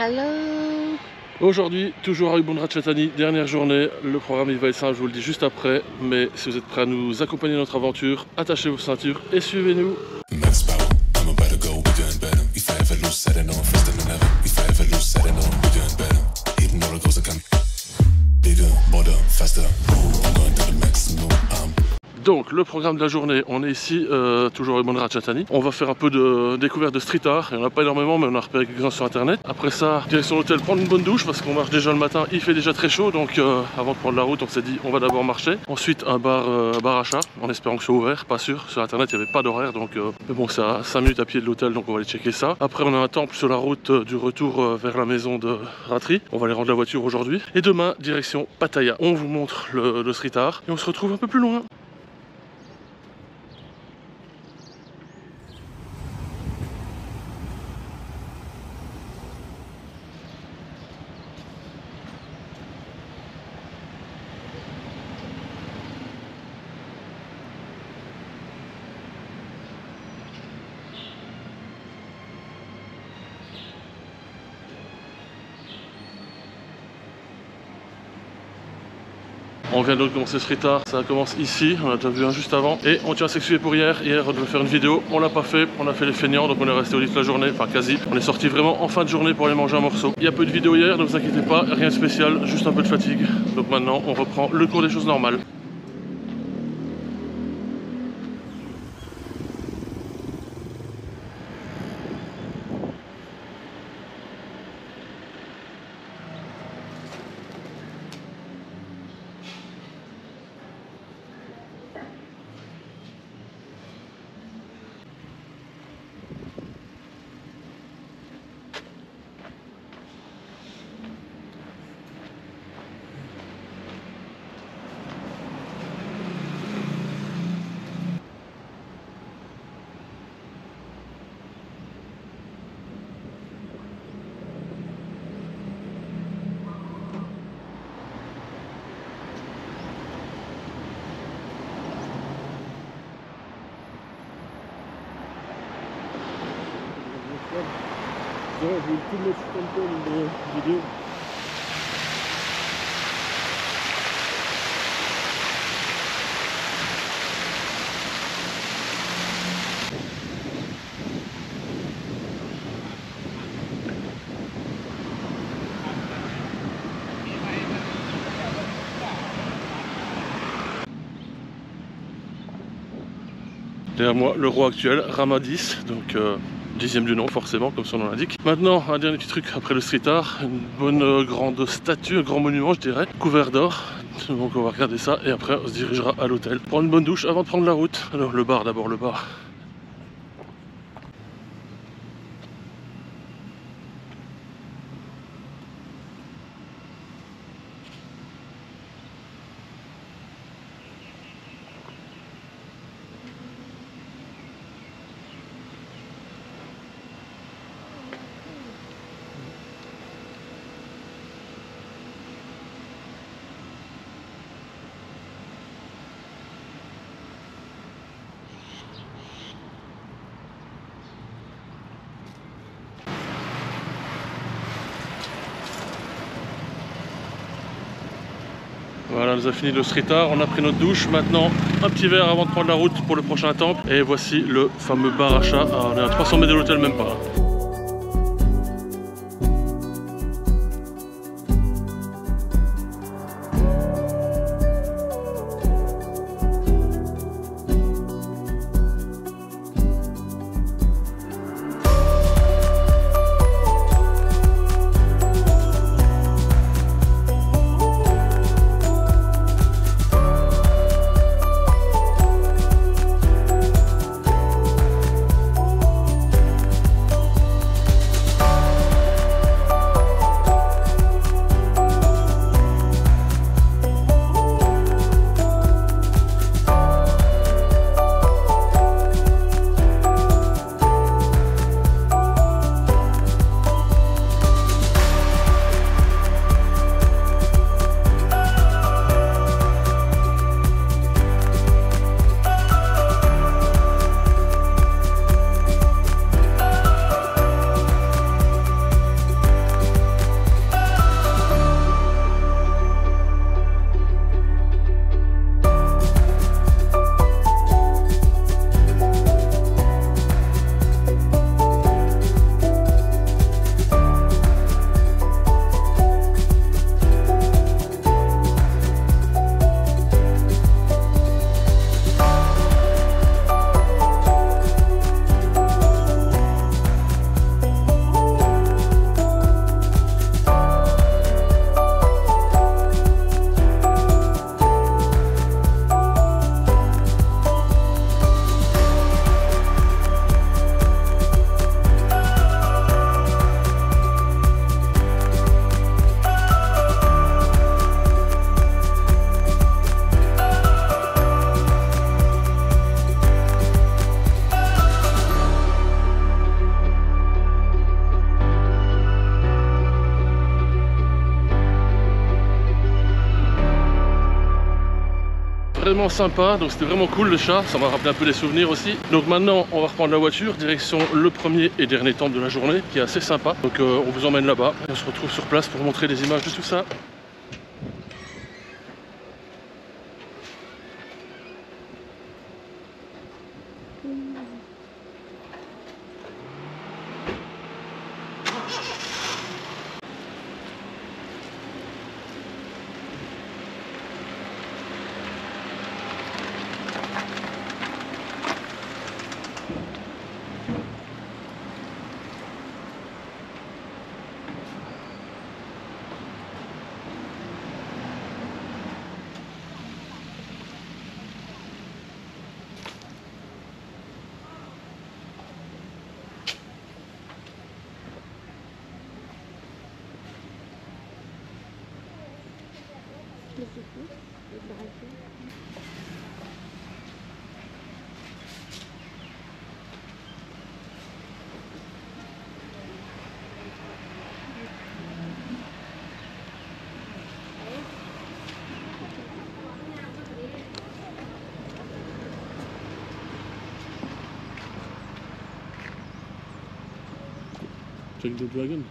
Hello. Aujourd'hui, toujours à Ubon Ratchathani, dernière journée. Le programme il va être simple, je vous le dis juste après. Mais si vous êtes prêts à nous accompagner dans notre aventure, attachez vos ceintures et suivez-nous. Donc le programme de la journée, on est ici toujours à Ubon Ratchathani. On va faire un peu de découverte de street art. Il n'y en a pas énormément mais on a repéré quelques-uns sur internet. Après ça, direction l'hôtel, prendre une bonne douche parce qu'on marche déjà le matin, il fait déjà très chaud. Donc avant de prendre la route, on s'est dit on va d'abord marcher. Ensuite un bar achat, en espérant que ce soit ouvert, pas sûr. Sur internet il n'y avait pas d'horaire donc mais bon, c'est à 5 minutes à pied de l'hôtel donc on va aller checker ça. Après on a un temple sur la route du retour vers la maison de Ratri. On va aller rendre la voiture aujourd'hui. Et demain, direction Pattaya. On vous montre le street art et on se retrouve un peu plus loin. On vient de commencer street art, ça commence ici, on a déjà vu un juste avant. Et on tient à s'excuser pour hier, on devait faire une vidéo, on l'a pas fait, on a fait les feignants, donc on est resté au lit toute la journée, enfin quasi. On est sorti vraiment en fin de journée pour aller manger un morceau. Il y a peu de vidéos hier, ne vous inquiétez pas, rien de spécial, juste un peu de fatigue. Donc maintenant on reprend le cours des choses normales. Je vais tout mettre comme ça dans la vidéo. Derrière moi, le roi actuel, Rama X, donc 10e du nom forcément, comme son nom l'indique. Maintenant, un dernier petit truc après le street art, une bonne grande statue, un grand monument je dirais, couvert d'or. Donc on va regarder ça et après on se dirigera à l'hôtel. Prendre une bonne douche avant de prendre la route. Alors le bar d'abord, le bar. Voilà, on a fini le street art, on a pris notre douche. Maintenant, un petit verre avant de prendre la route pour le prochain temple. Et voici le fameux bar achat. On est à 300 mètres de l'hôtel, même pas. vraiment sympa, donc c'était vraiment cool le chat, ça m'a rappelé un peu des souvenirs aussi. Donc maintenant on va reprendre la voiture, direction le premier et dernier temple de la journée, qui est assez sympa. Donc on vous emmène là-bas et on se retrouve sur place pour montrer des images de tout ça. Check the dragon.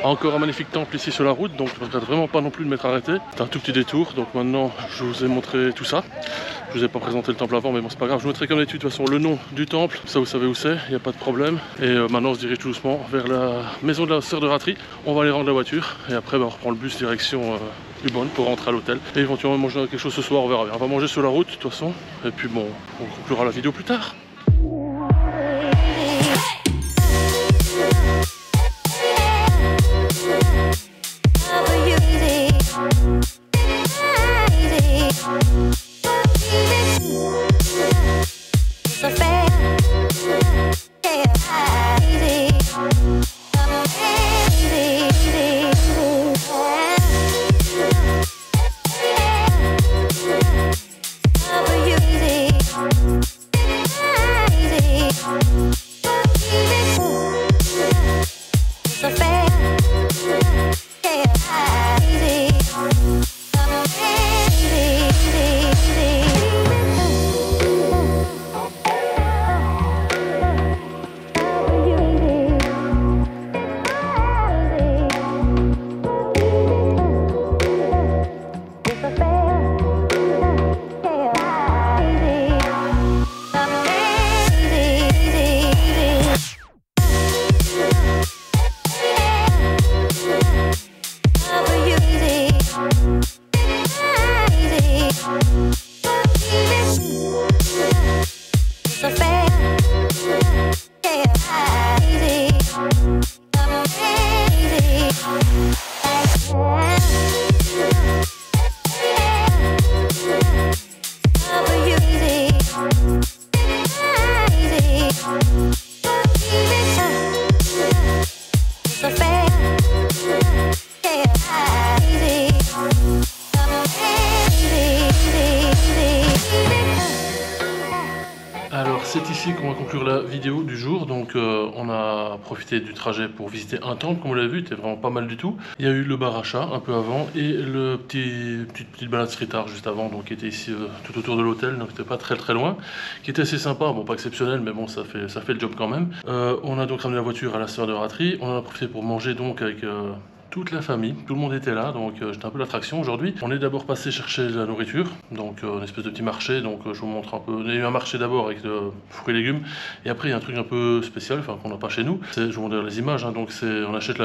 Encore un magnifique temple ici sur la route, donc je ne regrette vraiment pas non plus de m'être arrêté. C'est un tout petit détour, donc maintenant je vous ai montré tout ça. Je vous ai pas présenté le temple avant, mais bon c'est pas grave, je vous mettrai comme d'habitude de toute façon le nom du temple, ça vous savez où c'est, il n'y a pas de problème. Et maintenant on se dirige tout doucement vers la maison de la sœur de Ratri. On va aller rendre la voiture et après on reprend le bus direction Ubon pour rentrer à l'hôtel. Et éventuellement manger quelque chose ce soir, on verra bien. On va manger sur la route de toute façon, et puis bon, on conclura la vidéo plus tard. C'est ici qu'on va conclure la vidéo du jour. Donc on a profité du trajet pour visiter un temple, comme vous l'avez vu, c'était vraiment pas mal du tout. Il y a eu le bar achat un peu avant et le petite balade street art juste avant, donc qui était ici tout autour de l'hôtel, donc c'était pas très loin, qui était assez sympa, bon pas exceptionnel, mais bon ça fait le job quand même. On a donc ramené la voiture à la sœur de Ratri, on en a profité pour manger donc avec toute la famille, tout le monde était là, donc j'étais un peu l'attraction aujourd'hui. On est d'abord passé chercher de la nourriture, donc une espèce de petit marché, donc je vous montre un peu. Il y a eu un marché d'abord avec de fruits et légumes, et après il y a un truc un peu spécial, enfin qu'on n'a pas chez nous. Je vous montre les images, hein, donc on achète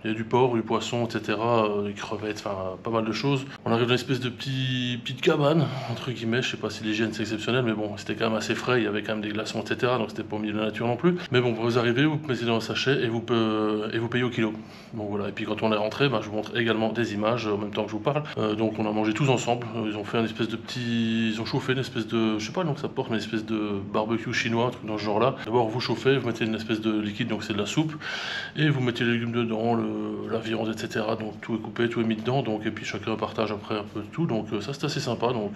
il y a du porc, du poisson, etc., des crevettes, enfin pas mal de choses. On arrive dans une espèce de petite cabane, entre guillemets, je sais pas si l'hygiène c'est exceptionnel, mais bon, c'était quand même assez frais, il y avait quand même des glaçons, etc., donc c'était pas au milieu de la nature non plus. Mais bon, vous arrivez, vous mettez dans un sachet et vous payez au kilo. Bon voilà, et puis quand on est rentré, je vous montre également des images en même temps que je vous parle. Donc on a mangé tous ensemble, ils ont fait une espèce de ils ont chauffé une espèce de, je sais pas le nom que ça porte, mais une espèce de barbecue chinois, un truc dans ce genre-là. D'abord vous chauffez, vous mettez une espèce de liquide, donc c'est de la soupe, et vous mettez les légumes dedans, la viande, etc. Donc tout est coupé, tout est mis dedans, donc et puis chacun partage après un peu de tout, donc ça c'est assez sympa, donc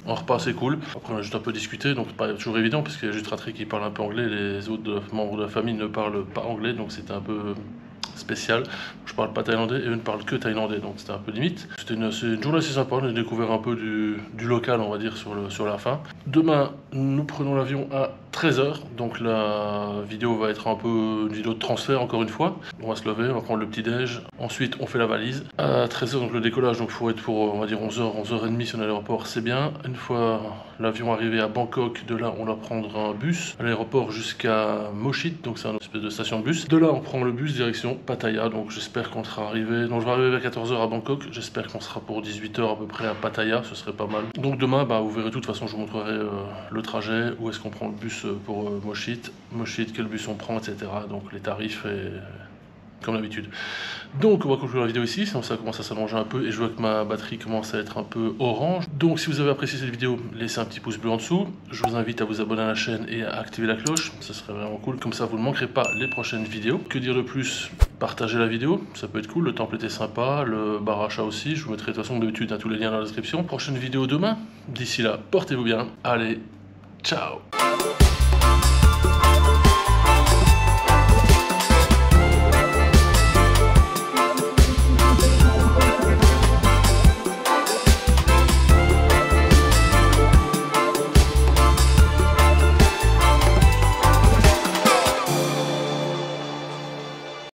un repas assez cool. Après on a juste un peu discuté, donc c'est pas toujours évident parce qu'il y a juste Ratri qui parle un peu anglais, les autres membres de la famille ne parlent pas anglais, donc c'était un peu spécial. Je parle pas thaïlandais et eux ne parlent que thaïlandais, donc c'était un peu limite. C'était une journée assez sympa, on a découvert un peu du local, on va dire, sur la fin. Demain, nous prenons l'avion à 13 h, donc la vidéo va être un peu une vidéo de transfert encore une fois. On va se lever, on va prendre le petit déj, ensuite on fait la valise. À 13 h, donc le décollage, donc il faut être pour on va dire 11 h, 11 h30 si on est à l'aéroport, c'est bien. Une fois l'avion arrivé à Bangkok, de là on va prendre un bus à l'aéroport jusqu'à Mochit, donc c'est une espèce de station de bus. De là on prend le bus direction Pattaya, donc j'espère qu'on sera arrivé, donc je vais arriver vers 14 h à Bangkok, j'espère qu'on sera pour 18 h à peu près à Pattaya, ce serait pas mal. Donc demain, vous verrez tout, de toute façon je vous montrerai le trajet, où est-ce qu'on prend le bus pour Mochit, quel bus on prend, etc. Donc les tarifs et comme d'habitude. Donc on va conclure la vidéo ici, sinon ça commence à s'allonger un peu et je vois que ma batterie commence à être un peu orange. Donc si vous avez apprécié cette vidéo, laissez un petit pouce bleu en dessous. Je vous invite à vous abonner à la chaîne et à activer la cloche, ce serait vraiment cool, comme ça vous ne manquerez pas les prochaines vidéos. Que dire de plus? Partagez la vidéo, ça peut être cool, le temple était sympa, le bar achat aussi, je vous mettrai de toute façon d'habitude tous les liens dans la description. Prochaine vidéo demain, d'ici là, portez-vous bien, allez, ciao.